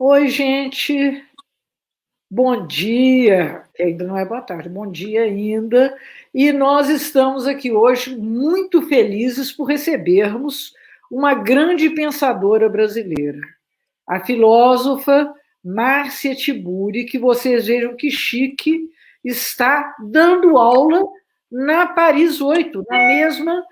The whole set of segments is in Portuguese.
Oi, gente. Bom dia. Ainda não é boa tarde, bom dia ainda. E nós estamos aqui hoje muito felizes por recebermos uma grande pensadora brasileira, a filósofa Márcia Tiburi, que vocês vejam que chique, está dando aula na Paris 8, na mesma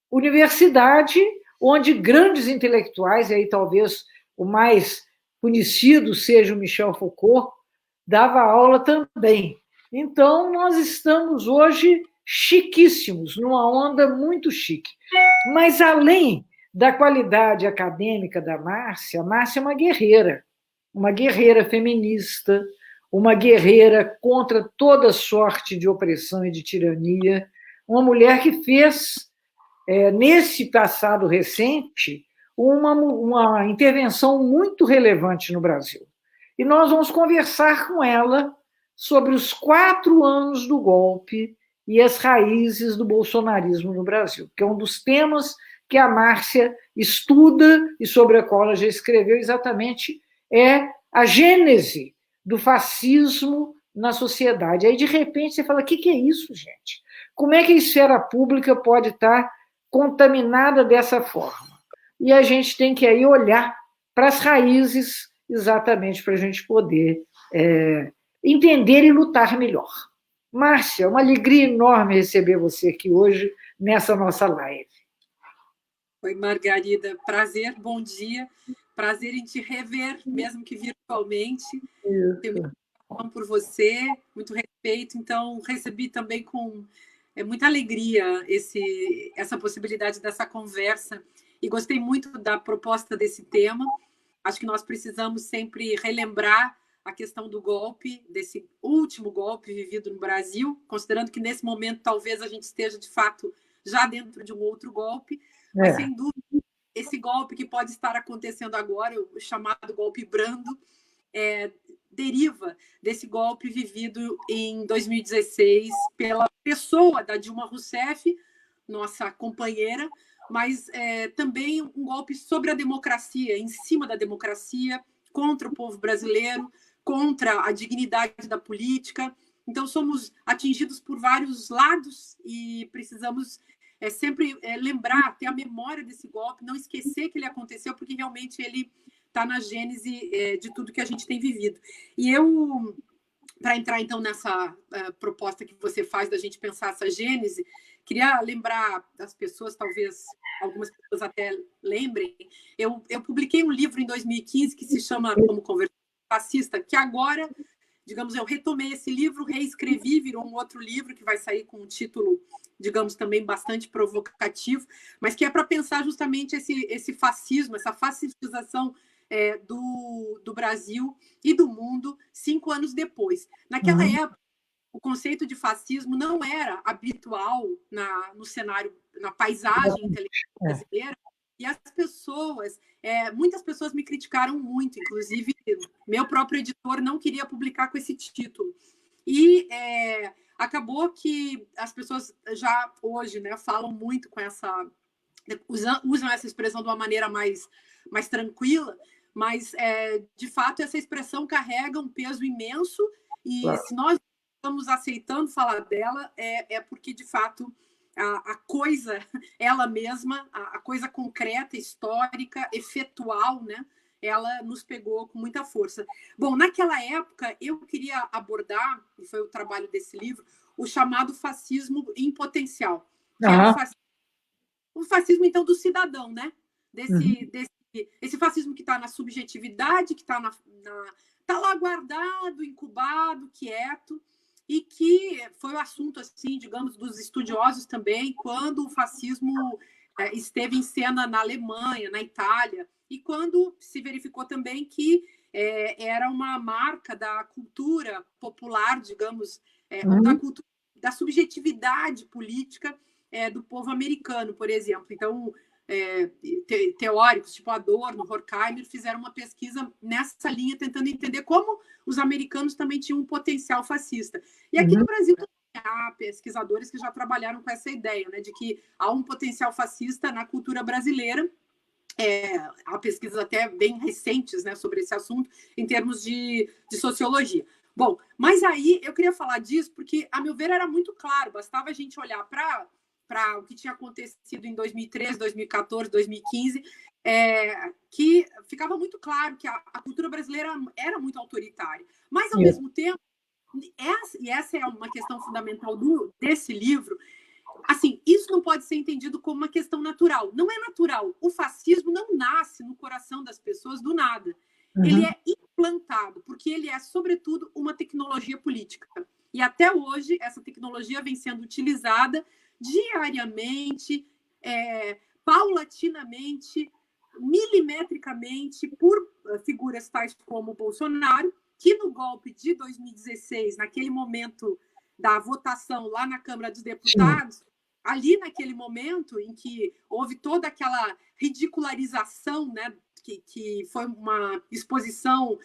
universidade onde grandes intelectuais, e aí talvez o mais conhecido seja o Michel Foucault, dava aula também. Então, nós estamos hoje chiquíssimos, numa onda muito chique. Mas, além da qualidade acadêmica da Márcia, a Márcia é uma guerreira feminista, uma guerreira contra toda sorte de opressão e de tirania, uma mulher que fez nesse passado recente, uma intervenção muito relevante no Brasil. E nós vamos conversar com ela sobre os 4 anos do golpe e as raízes do bolsonarismo no Brasil, que é um dos temas que a Márcia estuda e sobre a qual ela já escreveu exatamente, é a gênese do fascismo na sociedade. Aí, de repente, você fala, o que é isso, gente? Como é que a esfera pública pode estar contaminada dessa forma? E a gente tem que aí olhar para as raízes exatamente para a gente poder entender e lutar melhor. Márcia, uma alegria enorme receber você aqui hoje nessa nossa live. Oi, Margarida, prazer, bom dia, prazer em te rever, mesmo que virtualmente. Tenho muita admiração por você, muito respeito, então recebi também com muita alegria essa possibilidade dessa conversa e gostei muito da proposta desse tema. Acho que nós precisamos sempre relembrar a questão do golpe, desse último golpe vivido no Brasil, considerando que nesse momento talvez a gente esteja de fato já dentro de um outro golpe, mas sem dúvida esse golpe que pode estar acontecendo agora, o chamado golpe brando, deriva desse golpe vivido em 2016 pela pessoa da Dilma Rousseff, nossa companheira, mas também um golpe sobre a democracia, em cima da democracia, contra o povo brasileiro, contra a dignidade da política. Então, somos atingidos por vários lados e precisamos sempre lembrar, ter a memória desse golpe, não esquecer que ele aconteceu, porque realmente ele está na gênese de tudo que a gente tem vivido. E eu, para entrar então nessa proposta que você faz da gente pensar essa gênese, queria lembrar das pessoas, talvez algumas pessoas até lembrem, eu publiquei um livro em 2015 que se chama Como Conversar com Fascista, que agora, digamos, eu retomei esse livro, reescrevi, virou um outro livro que vai sair com um título, digamos, também bastante provocativo, mas que é para pensar justamente esse fascismo, essa fascistização do Brasil e do mundo 5 anos depois. Naquela época, o conceito de fascismo não era habitual no cenário, na paisagem intelectual brasileira, e as pessoas, muitas pessoas me criticaram muito, inclusive meu próprio editor não queria publicar com esse título. E acabou que as pessoas já hoje, né, falam muito com essa... usam essa expressão de uma maneira mais tranquila, mas, de fato, essa expressão carrega um peso imenso e se nós estamos aceitando falar dela, é porque, de fato, a coisa, ela mesma, a coisa concreta, histórica, efetual, né? Ela nos pegou com muita força. Bom, naquela época, eu queria abordar, e foi o trabalho desse livro, o chamado fascismo em potencial, que é o fascismo, então, do cidadão, né? Esse fascismo que está na subjetividade, que está tá lá guardado, incubado, quieto, e que foi o assunto, assim, digamos, dos estudiosos também, quando o fascismo esteve em cena na Alemanha, na Itália, e quando se verificou também que era uma marca da cultura popular, digamos, da subjetividade política do povo americano, por exemplo. Então, teóricos tipo Adorno, Horkheimer fizeram uma pesquisa nessa linha, tentando entender como os americanos também tinham um potencial fascista. E aqui no Brasil há pesquisadores que já trabalharam com essa ideia, né, de que há um potencial fascista na cultura brasileira, há pesquisas até bem recentes, né, sobre esse assunto, em termos de sociologia. Bom, mas aí eu queria falar disso porque, a meu ver, era muito claro, bastava a gente olhar para o que tinha acontecido em 2013, 2014, 2015, que ficava muito claro que a cultura brasileira era muito autoritária. Mas, ao mesmo tempo, e essa é uma questão fundamental desse livro, assim, isso não pode ser entendido como uma questão natural. Não é natural. O fascismo não nasce no coração das pessoas do nada. Ele é implantado, porque ele é, sobretudo, uma tecnologia política. E até hoje, essa tecnologia vem sendo utilizada diariamente, paulatinamente, milimetricamente, por figuras tais como o Bolsonaro, que no golpe de 2016, naquele momento da votação lá na Câmara dos Deputados, ali naquele momento em que houve toda aquela ridicularização, né, que foi uma exposição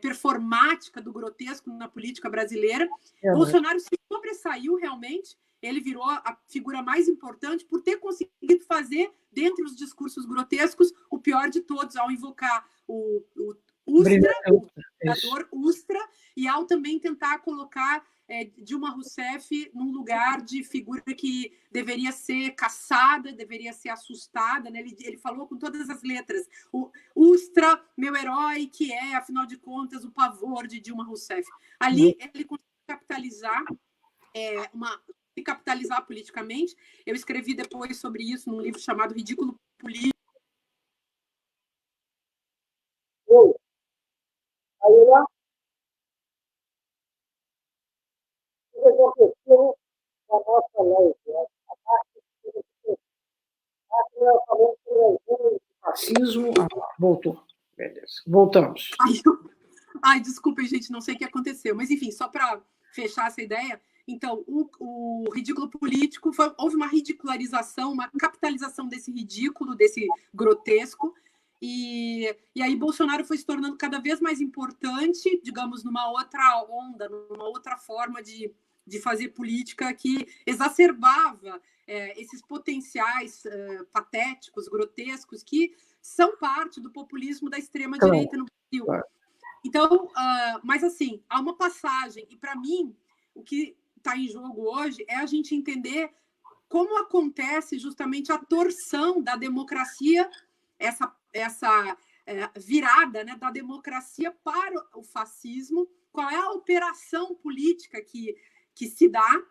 performática do grotesco na política brasileira, Bolsonaro se sobressaiu realmente, ele virou a figura mais importante por ter conseguido fazer, dentre os discursos grotescos, o pior de todos, ao invocar o Ustra, o ditador Ustra, e ao também tentar colocar Dilma Rousseff num lugar de figura que deveria ser caçada, deveria ser assustada, né? Ele falou com todas as letras, o Ustra, meu herói, que é, afinal de contas, o pavor de Dilma Rousseff. Ali ele conseguiu capitalizar politicamente. Eu escrevi depois sobre isso num livro chamado Ridículo Político. Aconteceu na nossa lei, fascismo. Voltou. Beleza. Voltamos. Desculpem, gente, não sei o que aconteceu. Mas, enfim, só para fechar essa ideia, então, o ridículo político, houve uma ridicularização, uma capitalização desse ridículo, desse grotesco, e aí Bolsonaro foi se tornando cada vez mais importante, digamos, numa outra onda, numa outra forma de fazer política que exacerbava esses potenciais patéticos, grotescos, que são parte do populismo da extrema-direita no Brasil. Então, mas assim, há uma passagem, e para mim, o que está em jogo hoje é a gente entender como acontece justamente a torção da democracia, essa virada, né, da democracia para o fascismo, qual é a operação política que se dá,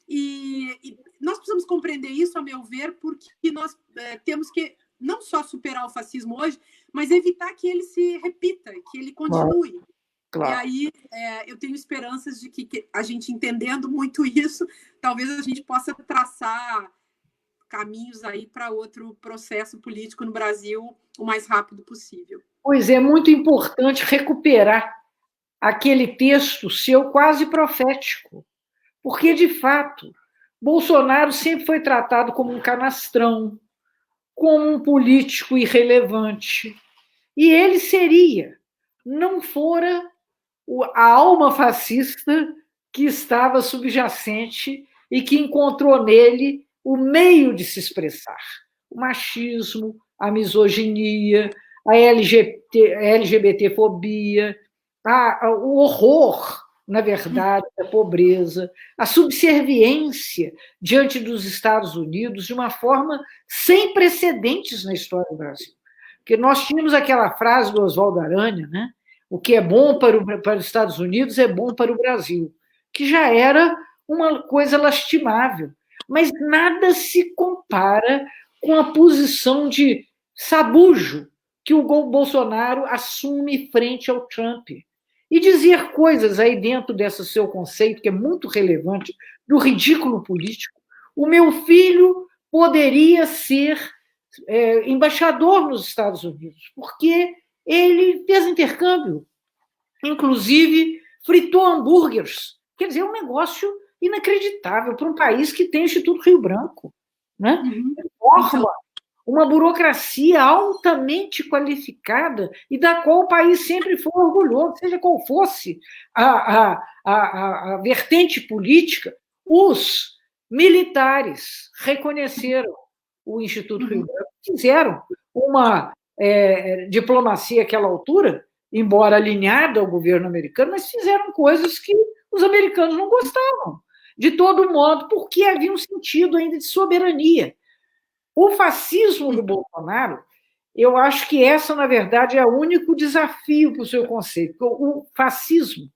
e nós precisamos compreender isso, a meu ver, porque nós temos que não só superar o fascismo hoje, mas evitar que ele se repita, que ele continue. Claro. E aí eu tenho esperanças de que a gente, entendendo muito isso, talvez a gente possa traçar caminhos aí para outro processo político no Brasil o mais rápido possível. Pois é, muito importante recuperar aquele texto seu quase profético, porque, de fato, Bolsonaro sempre foi tratado como um canastrão, como um político irrelevante. E ele seria, não fora a alma fascista que estava subjacente e que encontrou nele o meio de se expressar. O machismo, a misoginia, a LGBTfobia, o horror, na verdade, da pobreza, a subserviência diante dos Estados Unidos de uma forma sem precedentes na história do Brasil. Porque nós tínhamos aquela frase do Oswaldo Aranha, né? O que é bom para os Estados Unidos é bom para o Brasil, que já era uma coisa lastimável. Mas nada se compara com a posição de sabujo que o Bolsonaro assume frente ao Trump. E dizer coisas aí dentro desse seu conceito, que é muito relevante, do ridículo político. O meu filho poderia ser embaixador nos Estados Unidos, porque ele fez intercâmbio, inclusive fritou hambúrgueres. Quer dizer, é um negócio inacreditável para um país que tem o Instituto Rio Branco, né? Forma uma burocracia altamente qualificada e da qual o país sempre foi orgulhoso, seja qual fosse a vertente política. Os militares reconheceram o Instituto Rio Branco, fizeram uma diplomacia àquela altura, embora alinhada ao governo americano, mas fizeram coisas que os americanos não gostavam. De todo modo, porque havia um sentido ainda de soberania. O fascismo do Bolsonaro, eu acho que essa, na verdade, é o único desafio para o seu conceito. O fascismo,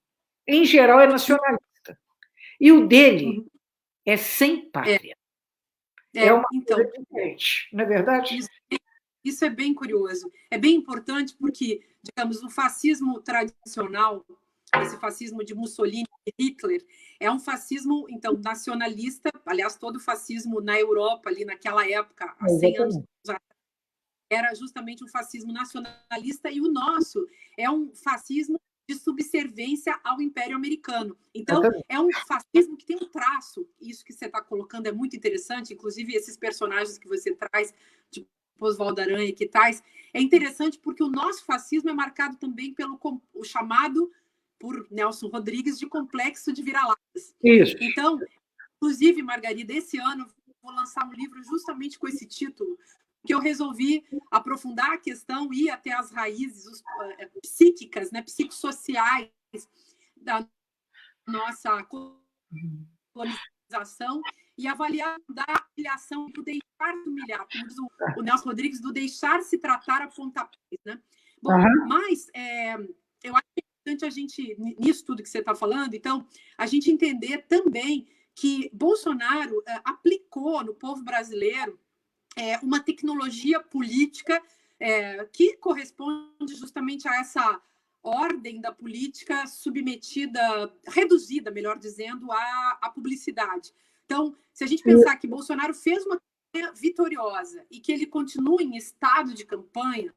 em geral, é nacionalista. E o dele é sem pátria. É uma coisa diferente, não é verdade? Isso é bem curioso. É bem importante porque, digamos, o fascismo tradicional, esse fascismo de Mussolini e Hitler, é um fascismo, então, nacionalista. Aliás, todo fascismo na Europa, ali naquela época, há 100 anos atrás, era justamente um fascismo nacionalista, e o nosso é um fascismo de subserviência ao Império Americano. Então, é um fascismo que tem um traço, isso que você está colocando é muito interessante, inclusive esses personagens que você traz, tipo Oswaldo Aranha e que tais, é interessante porque o nosso fascismo é marcado também pelo o chamado, por Nelson Rodrigues, de complexo de vira-latas. Isso. Então, inclusive, Margarida, esse ano vou lançar um livro justamente com esse título, que eu resolvi aprofundar a questão, ir até as raízes psíquicas, né, psicossociais da nossa colonização e avaliar da humilhação, do deixar se humilhar, como diz o Nelson Rodrigues, do deixar se tratar a pontapés, né? Bom, mas eu acho importante a gente, nisso tudo que você está falando, então, a gente entender também que Bolsonaro aplicou no povo brasileiro uma tecnologia política que corresponde justamente a essa ordem da política submetida, reduzida, melhor dizendo, à publicidade. Então, se a gente pensar que Bolsonaro fez uma campanha vitoriosa e que ele continua em estado de campanha,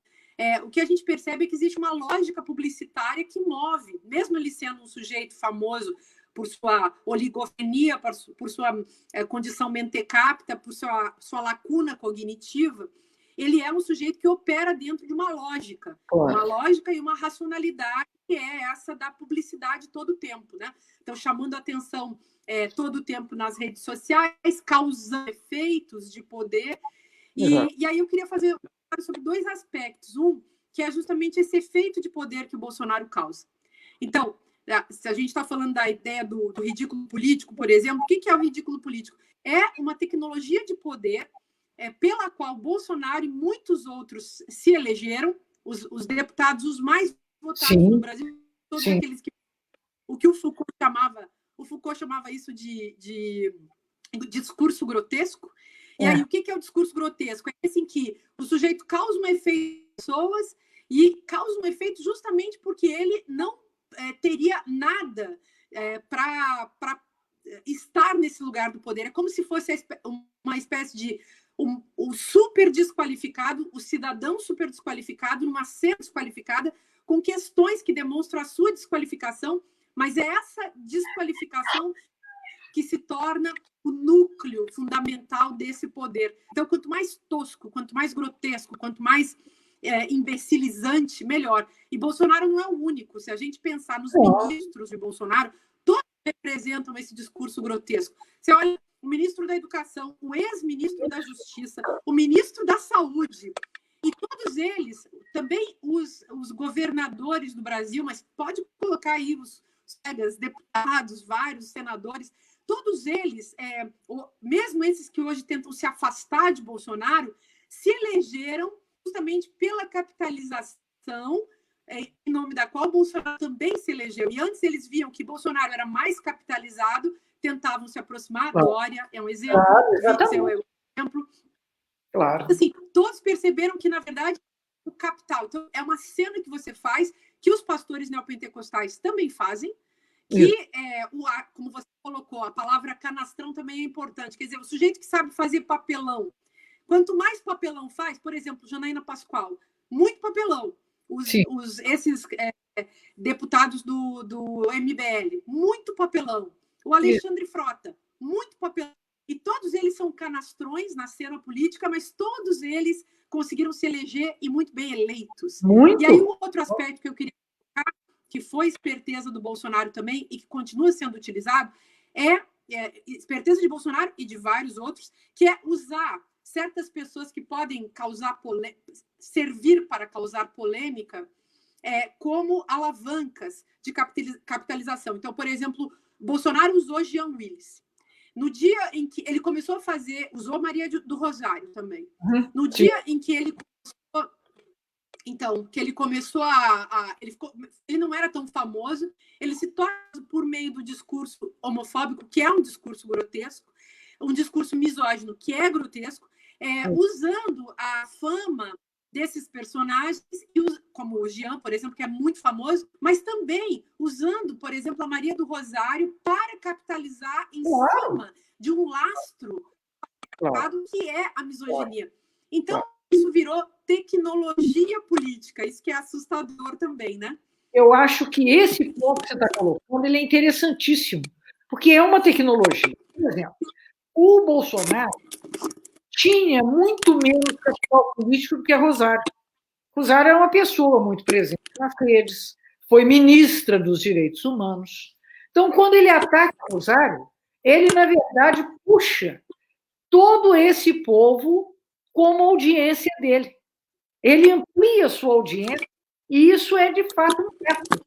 o que a gente percebe é que existe uma lógica publicitária que move, mesmo ele sendo um sujeito famoso por sua oligofrenia, por sua condição mentecapta, por sua lacuna cognitiva, ele é um sujeito que opera dentro de uma lógica e uma racionalidade que é essa da publicidade todo o tempo, né? Então, chamando a atenção todo o tempo nas redes sociais, causando efeitos de poder. E aí eu queria fazer sobre dois aspectos. Um, que é justamente esse efeito de poder que o Bolsonaro causa. Então, se a gente está falando da ideia do ridículo político, por exemplo, o que é o ridículo político? É uma tecnologia de poder pela qual Bolsonaro e muitos outros se elegeram, os deputados os mais votados no Brasil, todos aqueles que... O que o Foucault chamava isso de discurso grotesco. E aí, o que é o discurso grotesco? É assim que o sujeito causa um efeito em pessoas e causa um efeito justamente porque ele não teria nada para estar nesse lugar do poder. É como se fosse uma espécie de o super desqualificado, o cidadão super desqualificado, numa cena desqualificada, com questões que demonstram a sua desqualificação, mas é essa desqualificação que se torna o núcleo fundamental desse poder. Então, quanto mais tosco, quanto mais grotesco, quanto mais imbecilizante, melhor. E Bolsonaro não é o único. Se a gente pensar nos ministros de Bolsonaro, todos representam esse discurso grotesco. Você olha o ministro da Educação, o ex-ministro da Justiça, o ministro da Saúde, e todos eles, também os governadores do Brasil, mas pode colocar aí os deputados, vários senadores, todos eles, mesmo esses que hoje tentam se afastar de Bolsonaro, se elegeram justamente pela capitalização, em nome da qual Bolsonaro também se elegeu. E antes eles viam que Bolsonaro era mais capitalizado, tentavam se aproximar. Dória é um exemplo. Witzel é um exemplo. Claro. Assim, todos perceberam que, na verdade, o capital... Então, é uma cena que você faz, que os pastores neopentecostais também fazem, que, como você colocou, a palavra canastrão também é importante. Quer dizer, o sujeito que sabe fazer papelão. Quanto mais papelão faz, por exemplo, Janaína Pascoal, muito papelão. Esses deputados do MBL, muito papelão. O Alexandre Frota, muito papelão. E todos eles são canastrões na cena política, mas todos eles conseguiram se eleger e muito bem eleitos. Muito. E aí, um outro aspecto que eu queria colocar, que foi esperteza do Bolsonaro também e que continua sendo utilizado, esperteza de Bolsonaro e de vários outros, que é usar certas pessoas que podem servir para causar polêmica como alavancas de capitalização. Então, por exemplo, Bolsonaro usou Jean Willis. No dia em que ele começou a fazer, usou Maria do Rosário também. No dia em que ele começou, então, que ele começou ele não era tão famoso, ele se torna por meio do discurso homofóbico, que é um discurso grotesco, um discurso misógino, que é grotesco, usando a fama desses personagens, como o Jean, por exemplo, que é muito famoso, mas também usando, por exemplo, a Maria do Rosário para capitalizar em cima de um lastro que é a misoginia. Então, isso virou tecnologia política, isso que é assustador também, né? Eu acho que esse ponto que você está colocando, ele é interessantíssimo, porque é uma tecnologia. Por exemplo, o Bolsonaro tinha muito menos capital político do que a Rosário. Rosário é uma pessoa muito presente nas redes, foi ministra dos Direitos Humanos. Então, quando ele ataca a Rosário, ele, na verdade, puxa todo esse povo como audiência dele. Ele amplia a sua audiência e isso é, de fato, um método.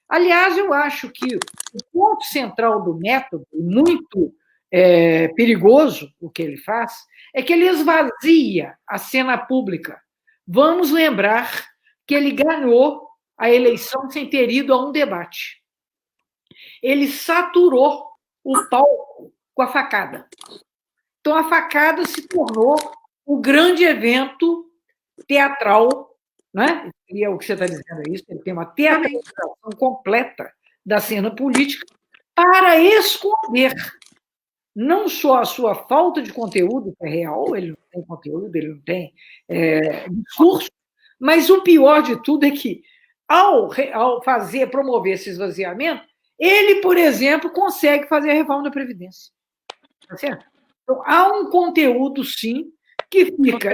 Aliás, eu acho que o ponto central do método, muito perigoso o que ele faz, é que ele esvazia a cena pública. Vamos lembrar que ele ganhou a eleição sem ter ido a um debate. Ele saturou o palco com a facada. Então, a facada se tornou o grande evento teatral, né? E é o que você está dizendo, é isso, ele tem uma teatralização completa da cena política para esconder não só a sua falta de conteúdo, que é real, ele não tem conteúdo, ele não tem discurso, mas o pior de tudo é que, ao promover esse esvaziamento, ele, por exemplo, consegue fazer a reforma da Previdência. Tá certo? Então, há um conteúdo, sim, que fica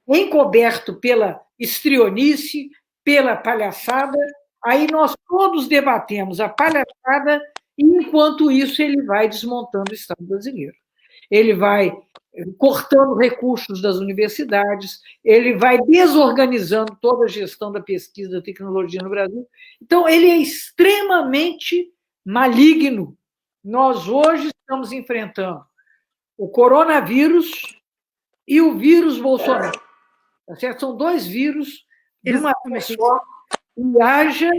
encoberto pela estrionice, pela palhaçada, aí nós todos debatemos a palhaçada e, enquanto isso, ele vai desmontando o Estado brasileiro. Ele vai cortando recursos das universidades, ele vai desorganizando toda a gestão da pesquisa da tecnologia no Brasil. Então, ele é extremamente maligno. Nós hoje estamos enfrentando o coronavírus e o vírus Bolsonaro. Tá certo? São dois vírus de uma vez só, e haja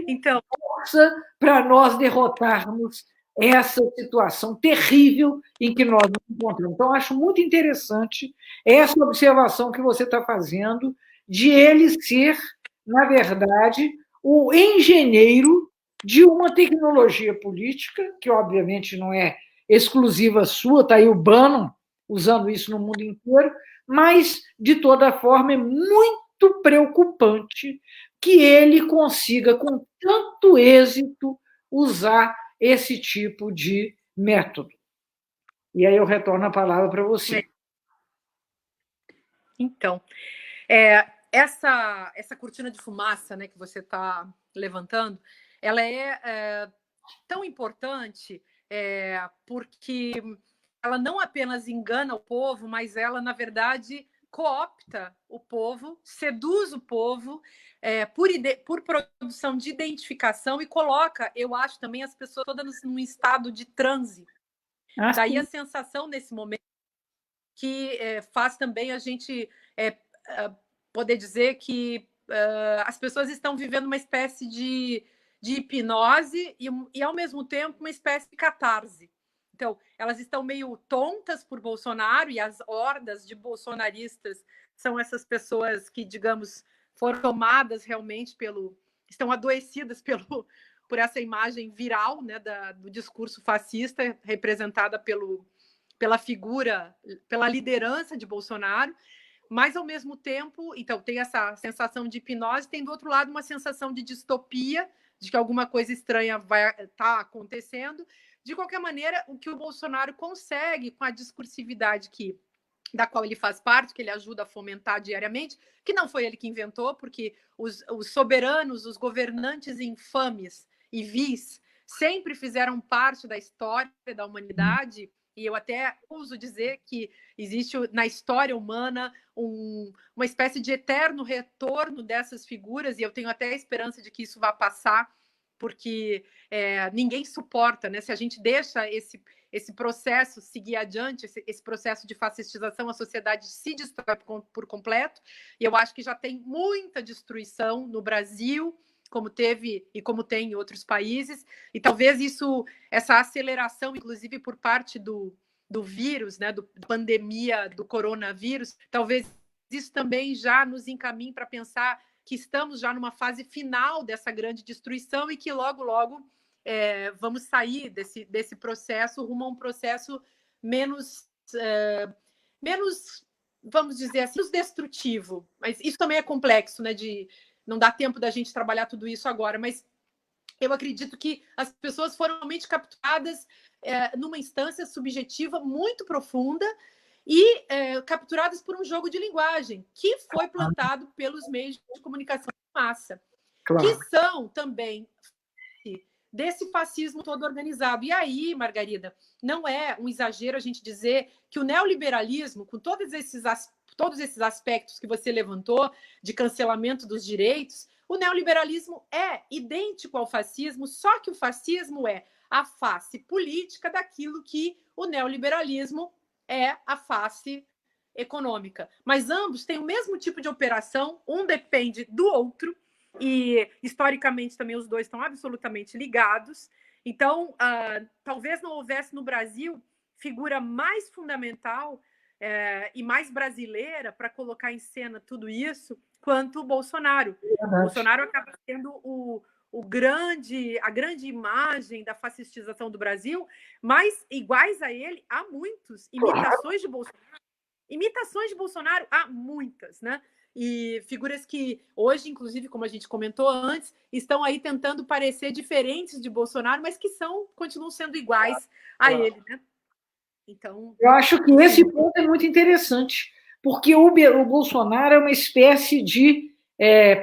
força para nós derrotarmos essa situação terrível em que nós nos encontramos. Então, acho muito interessante essa observação que você está fazendo de ele ser, na verdade, o engenheiro de uma tecnologia política, que obviamente não é exclusiva sua, está aí o Bannon usando isso no mundo inteiro, mas, de toda forma, é muito preocupante que ele consiga, com tanto êxito, usar esse tipo de método. E aí eu retorno a palavra para você. Então, essa cortina de fumaça, né, que você está levantando, ela é tão importante porque ela não apenas engana o povo, mas ela, na verdade, coopta o povo, seduz o povo por produção de identificação e coloca, eu acho, também as pessoas todas num estado de transe. Daí a sensação nesse momento que faz também a gente poder dizer que as pessoas estão vivendo uma espécie de hipnose e, ao mesmo tempo, uma espécie de catarse. Então, elas estão meio tontas por Bolsonaro e as hordas de bolsonaristas são essas pessoas que, digamos, foram tomadas realmente estão adoecidas por essa imagem viral, né, do discurso fascista representada pela figura, pela liderança de Bolsonaro, mas, ao mesmo tempo, então, tem essa sensação de hipnose, tem, do outro lado, uma sensação de distopia, de que alguma coisa estranha vai estar acontecendo. De qualquer maneira, o que o Bolsonaro consegue com a discursividade da qual ele faz parte, que ele ajuda a fomentar diariamente, que não foi ele que inventou, porque os soberanos, os governantes infames e vis, sempre fizeram parte da história da humanidade e eu até uso dizer que existe na história humana uma espécie de eterno retorno dessas figuras, e eu tenho até a esperança de que isso vá passar, porque ninguém suporta, né? Se a gente deixa esse processo seguir adiante, esse processo de fascistização, a sociedade se destrói por completo, e eu acho que já tem muita destruição no Brasil, como teve e como tem em outros países, e talvez essa aceleração, inclusive por parte do vírus, né, da pandemia do coronavírus, talvez isso também já nos encaminhe para pensar que estamos já numa fase final dessa grande destruição e que logo, logo vamos sair desse processo rumo a um processo menos, vamos dizer assim, menos destrutivo. Mas isso também é complexo, né? Não dá tempo da gente trabalhar tudo isso agora, mas eu acredito que as pessoas foram realmente capturadas numa instância subjetiva muito profunda e capturadas por um jogo de linguagem que foi plantado pelos meios de comunicação de massa, claro, que são também desse fascismo todo organizado. E aí, Margarida, não é um exagero a gente dizer que o neoliberalismo, com todos esses aspectos que você levantou, de cancelamento dos direitos, o neoliberalismo é idêntico ao fascismo, só que o fascismo é a face política daquilo que o neoliberalismo é a face econômica. Mas ambos têm o mesmo tipo de operação, um depende do outro, e historicamente também os dois estão absolutamente ligados. Então, talvez não houvesse no Brasil figura mais fundamental e mais brasileira para colocar em cena tudo isso quanto o Bolsonaro. O Bolsonaro acaba sendo a grande imagem da fascistização do Brasil, mas iguais a ele há muitos. Imitações de Bolsonaro há muitas, né? E figuras que hoje, inclusive, como a gente comentou antes, estão aí tentando parecer diferentes de Bolsonaro, mas que continuam sendo iguais a ele, né? Então, eu acho que esse ponto é muito interessante, porque o Bolsonaro é uma espécie de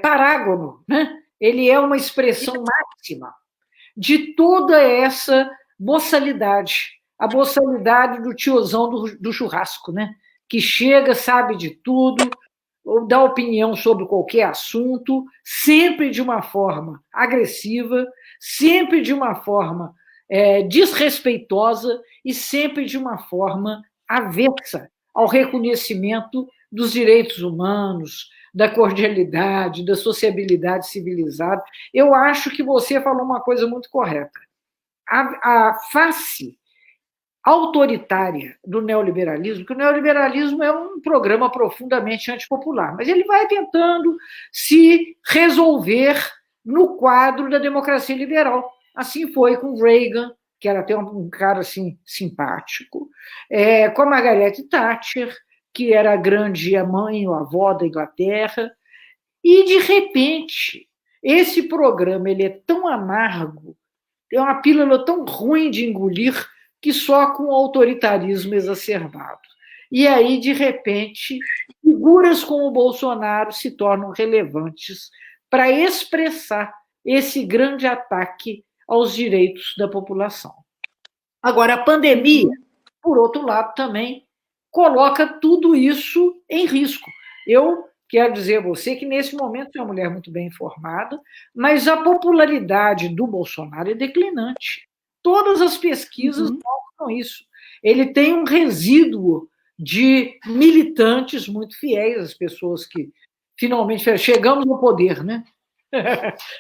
parágono, né? Ele é uma expressão máxima de toda essa boçalidade, a boçalidade do tiozão do churrasco, né? Que chega, sabe de tudo, ou dá opinião sobre qualquer assunto, sempre de uma forma agressiva, sempre de uma forma desrespeitosa e sempre de uma forma avessa ao reconhecimento dos direitos humanos, da cordialidade, da sociabilidade civilizada. Eu acho que você falou uma coisa muito correta. A face autoritária do neoliberalismo, que o neoliberalismo é um programa profundamente antipopular, mas ele vai tentando se resolver no quadro da democracia liberal. Assim foi com Reagan, que era até um cara assim simpático, com a Margaret Thatcher, que era a grande mãe ou avó da Inglaterra, e de repente esse programa ele é tão amargo, é uma pílula tão ruim de engolir que só com o autoritarismo exacerbado. E aí, de repente, figuras como o Bolsonaro se tornam relevantes para expressar esse grande ataque aos direitos da população. Agora, a pandemia, por outro lado, também coloca tudo isso em risco. Eu quero dizer a você que, nesse momento, é uma mulher muito bem informada, mas a popularidade do Bolsonaro é declinante. Todas as pesquisas mostram isso. Ele tem um resíduo de militantes muito fiéis, as pessoas que finalmente chegamos no poder, né?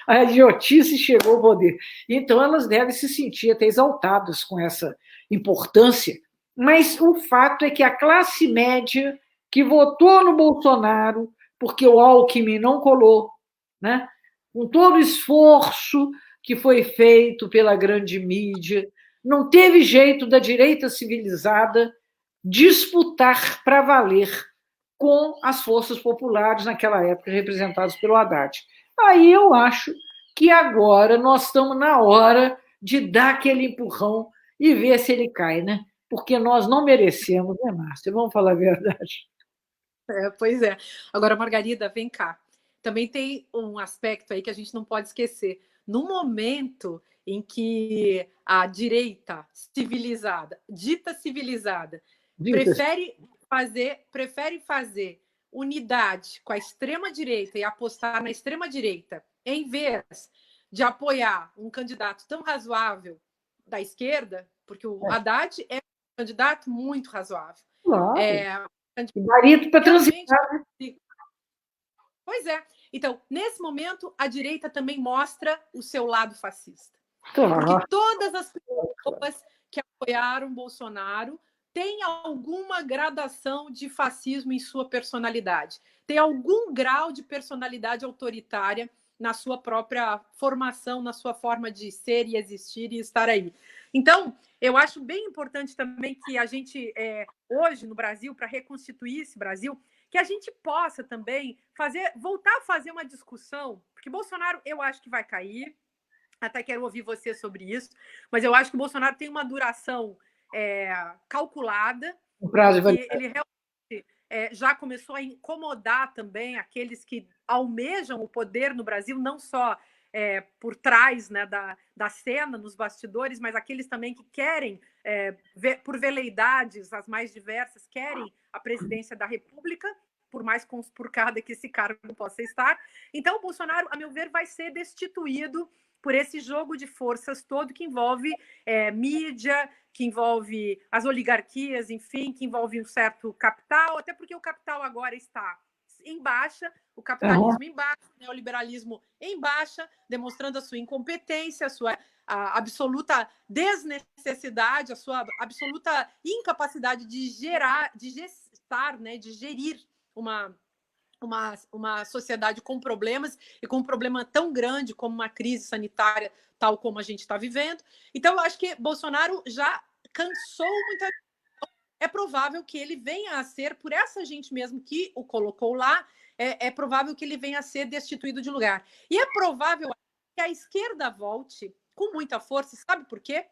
A idiotice chegou ao poder. Então, elas devem se sentir até exaltadas com essa importância, mas o fato é que a classe média que votou no Bolsonaro, porque o Alckmin não colou, né? Com todo o esforço que foi feito pela grande mídia, não teve jeito da direita civilizada disputar para valer com as forças populares naquela época representadas pelo Haddad. Aí eu acho que agora nós estamos na hora de dar aquele empurrão e ver se ele cai, né? Porque nós não merecemos, né, Márcia? Vamos falar a verdade. Pois é. Agora, Margarida, vem cá. também tem um aspecto aí que a gente não pode esquecer. No momento em que a direita civilizada, dita civilizada, prefere fazer unidade com a extrema-direita e apostar na extrema-direita, em vez de apoiar um candidato tão razoável da esquerda, porque o Haddad é um candidato muito razoável. Claro. Gabarito para transitar. Pois é. Então, nesse momento, a direita também mostra o seu lado fascista. Claro. Porque todas as pessoas que apoiaram Bolsonaro têm alguma gradação de fascismo em sua personalidade. Tem algum grau de personalidade autoritária na sua própria formação, na sua forma de ser e existir e estar aí. Então, eu acho bem importante também que a gente, hoje no Brasil, para reconstituir esse Brasil, que a gente possa também voltar a fazer uma discussão, porque Bolsonaro eu acho que vai cair, até quero ouvir você sobre isso, mas eu acho que o Bolsonaro tem uma duração calculada, que ele realmente já começou a incomodar também aqueles que almejam o poder no Brasil, não só por trás, né, da cena, nos bastidores, mas aqueles também que querem, por veleidades as mais diversas, querem a presidência da República, por mais conspurcada que esse cargo possa estar. Então, o Bolsonaro, a meu ver, vai ser destituído por esse jogo de forças todo que envolve mídia, que envolve as oligarquias, enfim, que envolve um certo capital, até porque o capital agora está em baixa, o capitalismo em baixa, o neoliberalismo em baixa, demonstrando a sua incompetência, a absoluta desnecessidade, a sua absoluta incapacidade de gestar, né, de gerir uma sociedade com problemas e com um problema tão grande como uma crise sanitária, tal como a gente está vivendo. Então, eu acho que Bolsonaro já cansou muita gente. É provável que ele venha a ser, por essa gente mesmo que o colocou lá, é provável que ele venha a ser destituído de lugar. E é provável que a esquerda volte com muita força. Sabe por quê?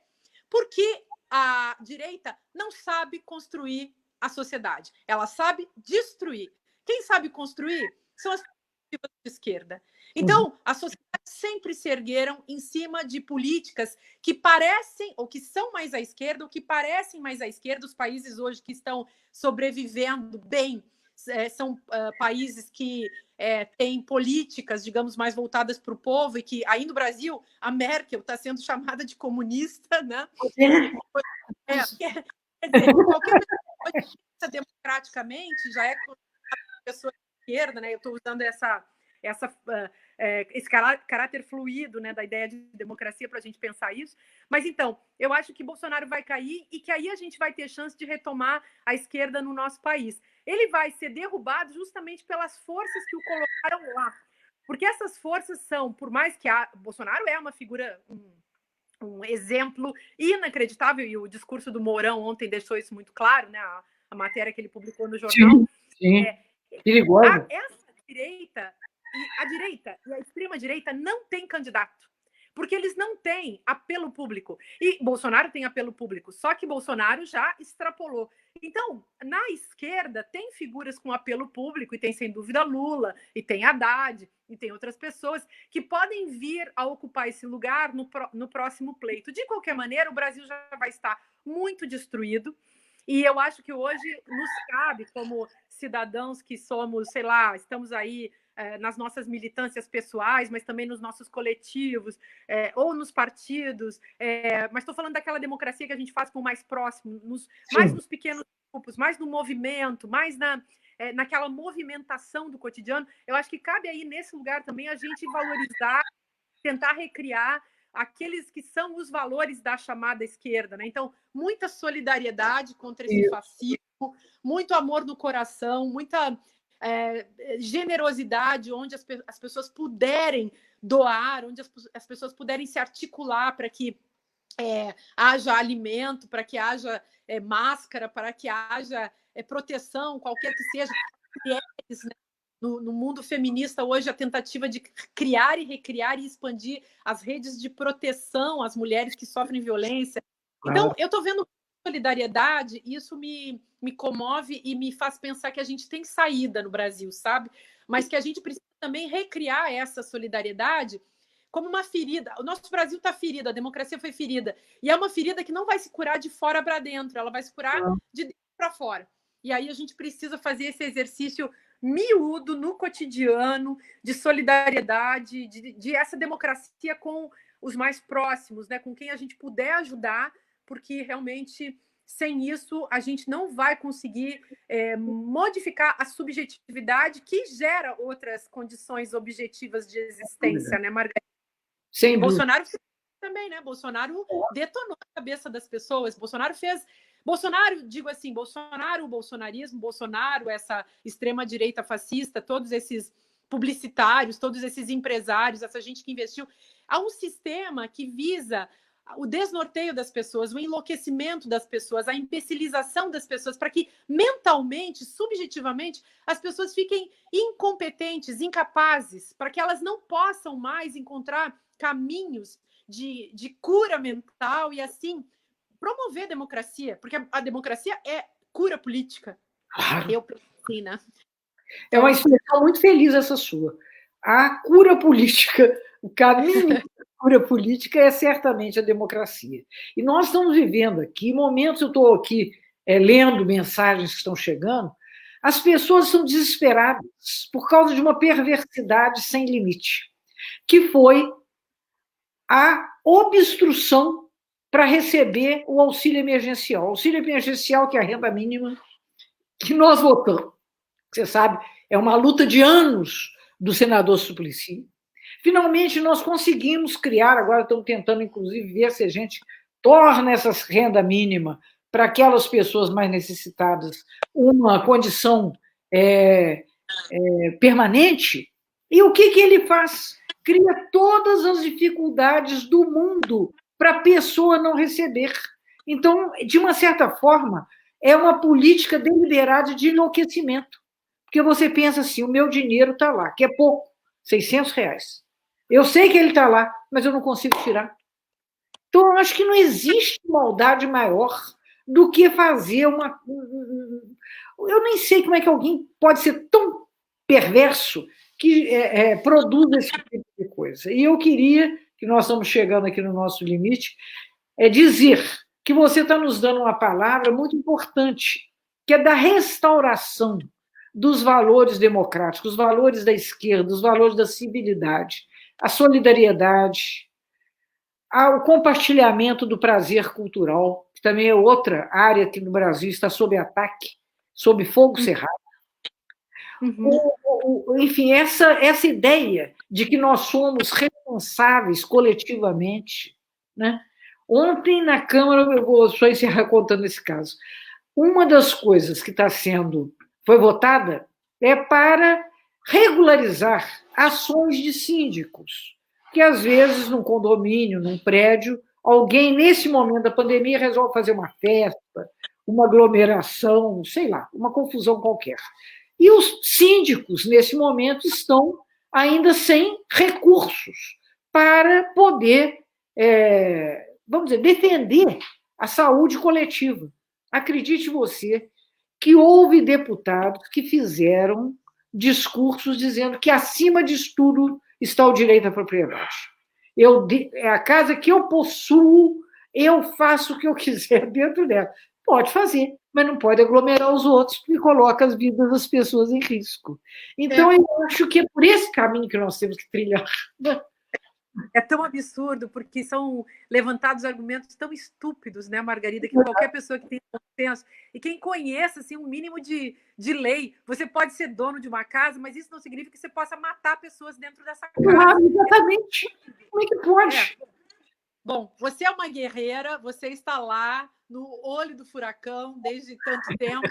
Porque a direita não sabe construir a sociedade. Ela sabe destruir. Quem sabe construir são as pessoas de esquerda. Então, as sociedades sempre se ergueram em cima de políticas que parecem, ou que são mais à esquerda, ou que parecem mais à esquerda. Os países hoje que estão sobrevivendo bem são países que têm políticas, digamos, mais voltadas para o povo, e que aí no Brasil a Merkel está sendo chamada de comunista, né? Quer dizer, qualquer pessoa que pensa democraticamente já é pessoa de esquerda, né? Eu estou usando esse caráter fluido, né, da ideia de democracia para a gente pensar isso. Mas, então, eu acho que Bolsonaro vai cair e que aí a gente vai ter chance de retomar a esquerda no nosso país. Ele vai ser derrubado justamente pelas forças que o colocaram lá. Porque essas forças são, por mais que Bolsonaro é uma figura, um exemplo inacreditável, e o discurso do Mourão ontem deixou isso muito claro, né? A matéria que ele publicou no jornal. Sim. Perigoso. Essa direita e a extrema-direita não tem candidato, porque eles não têm apelo público. E Bolsonaro tem apelo público, só que Bolsonaro já extrapolou. Então, na esquerda, tem figuras com apelo público, e tem, sem dúvida, Lula, e tem Haddad, e tem outras pessoas que podem vir a ocupar esse lugar no próximo pleito. De qualquer maneira, o Brasil já vai estar muito destruído. E eu acho que hoje nos cabe, como cidadãos que somos, sei lá, estamos aí nas nossas militâncias pessoais, mas também nos nossos coletivos, ou nos partidos, mas estou falando daquela democracia que a gente faz com o mais próximo, mais nos pequenos grupos, mais no movimento, mais naquela movimentação do cotidiano. Eu acho que cabe aí, nesse lugar também, a gente valorizar, tentar recriar aqueles que são os valores da chamada esquerda, né? Então, muita solidariedade contra esse fascismo, muito amor no coração, muita generosidade, onde as pessoas puderem doar, onde as pessoas puderem se articular para que haja alimento, para que haja máscara, para que haja proteção, qualquer que seja. Mulheres, né? No mundo feminista hoje, a tentativa de criar e recriar e expandir as redes de proteção às mulheres que sofrem violência. Então, eu estou vendo solidariedade, e isso me comove e me faz pensar que a gente tem saída no Brasil, sabe? Mas que a gente precisa também recriar essa solidariedade como uma ferida. O nosso Brasil está ferido, a democracia foi ferida. E é uma ferida que não vai se curar de fora para dentro, ela vai se curar de dentro para fora. E aí a gente precisa fazer esse exercício miúdo no cotidiano, de solidariedade, de essa democracia com os mais próximos, né? Com quem a gente puder ajudar, porque realmente sem isso a gente não vai conseguir modificar a subjetividade que gera outras condições objetivas de existência, né, Margarida? Sem Bolsonaro também, né? Bolsonaro detonou a cabeça das pessoas. Digo assim, Bolsonaro, o bolsonarismo, Bolsonaro, essa extrema-direita fascista, todos esses publicitários, todos esses empresários, essa gente que investiu. Há um sistema que visa o desnorteio das pessoas, o enlouquecimento das pessoas, a imbecilização das pessoas, para que mentalmente, subjetivamente, as pessoas fiquem incompetentes, incapazes, para que elas não possam mais encontrar caminhos de cura mental e, assim, promover a democracia, porque a democracia é cura política. Claro. Eu penso assim, né? É uma expressão muito feliz essa sua. A cura política, o caminho da cura política é certamente a democracia. E nós estamos vivendo aqui momentos, eu estou aqui lendo mensagens que estão chegando, as pessoas são desesperadas por causa de uma perversidade sem limite, que foi a obstrução para receber o auxílio emergencial. O auxílio emergencial, que é a renda mínima, que nós votamos. Você sabe, é uma luta de anos do senador Suplicy. Finalmente, nós conseguimos criar, agora estamos tentando, inclusive, ver se a gente torna essa renda mínima para aquelas pessoas mais necessitadas uma condição permanente. E o que ele faz? Cria todas as dificuldades do mundo para a pessoa não receber. Então, de uma certa forma, é uma política deliberada de enlouquecimento. Porque você pensa assim, o meu dinheiro está lá, que é pouco, R$600. Eu sei que ele está lá, mas eu não consigo tirar. Então, eu acho que não existe maldade maior do que fazer uma... Eu nem sei como é que alguém pode ser tão perverso que produz esse tipo de coisa. E eu queria, que nós estamos chegando aqui no nosso limite, dizer que você está nos dando uma palavra muito importante, que é da restauração dos valores democráticos, os valores da esquerda, os valores da civilidade, a solidariedade, o compartilhamento do prazer cultural, que também é outra área que no Brasil está sob ataque, sob fogo cerrado. Enfim, essa ideia de que nós somos responsáveis coletivamente, né? Ontem, na Câmara, eu vou só encerrar contando esse caso, uma das coisas que foi votada é para regularizar ações de síndicos, que às vezes, num condomínio, num prédio, alguém, nesse momento da pandemia, resolve fazer uma festa, uma aglomeração, sei lá, uma confusão qualquer. E os síndicos, nesse momento, estão ainda sem recursos para poder, vamos dizer, defender a saúde coletiva. Acredite você que houve deputados que fizeram discursos dizendo que, acima de tudo, está o direito à propriedade. É a casa que eu possuo, eu faço o que eu quiser dentro dela. Pode fazer, mas não pode aglomerar os outros, porque coloca as vidas das pessoas em risco. Então, eu acho que é por esse caminho que nós temos que trilhar. É tão absurdo, porque são levantados argumentos tão estúpidos, né, Margarida, que qualquer pessoa que tenha bom senso e quem conheça assim, um mínimo de lei, você pode ser dono de uma casa, mas isso não significa que você possa matar pessoas dentro dessa casa. Claro, exatamente. Como é que pode? Bom, você é uma guerreira, você está lá no olho do furacão desde tanto tempo.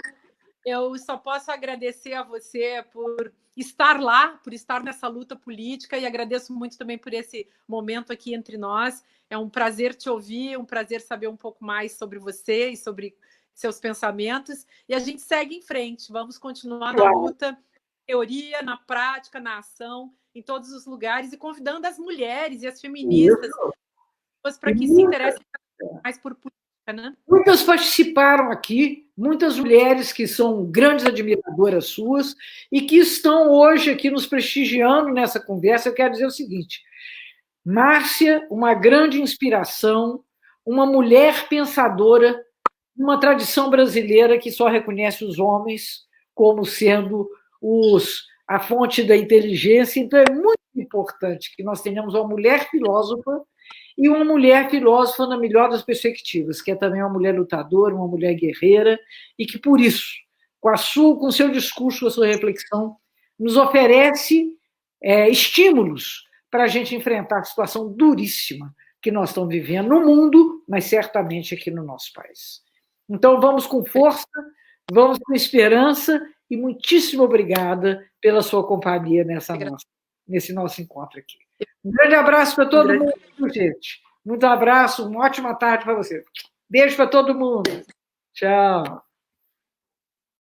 Eu só posso agradecer a você por estar lá, por estar nessa luta política, e agradeço muito também por esse momento aqui entre nós. É um prazer te ouvir, um prazer saber um pouco mais sobre você e sobre seus pensamentos. E a gente segue em frente, vamos continuar na luta, na teoria, na prática, na ação, em todos os lugares, e convidando as mulheres e as feministas para que se interessem mais por política, né? Muitas participaram aqui, muitas mulheres que são grandes admiradoras suas e que estão hoje aqui nos prestigiando nessa conversa. Eu quero dizer o seguinte: Márcia, uma grande inspiração, uma mulher pensadora, uma tradição brasileira que só reconhece os homens como sendo a fonte da inteligência. Então, é muito importante que nós tenhamos uma mulher filósofa e uma mulher filósofa na melhor das perspectivas, que é também uma mulher lutadora, uma mulher guerreira, e que, por isso, com seu discurso, com a sua reflexão, nos oferece estímulos para a gente enfrentar a situação duríssima que nós estamos vivendo no mundo, mas certamente aqui no nosso país. Então, vamos com força, vamos com esperança, e muitíssimo obrigada pela sua companhia nesse nosso encontro aqui. Um grande abraço para todo mundo, gente. Muito abraço, uma ótima tarde para você. Beijo para todo mundo. Tchau.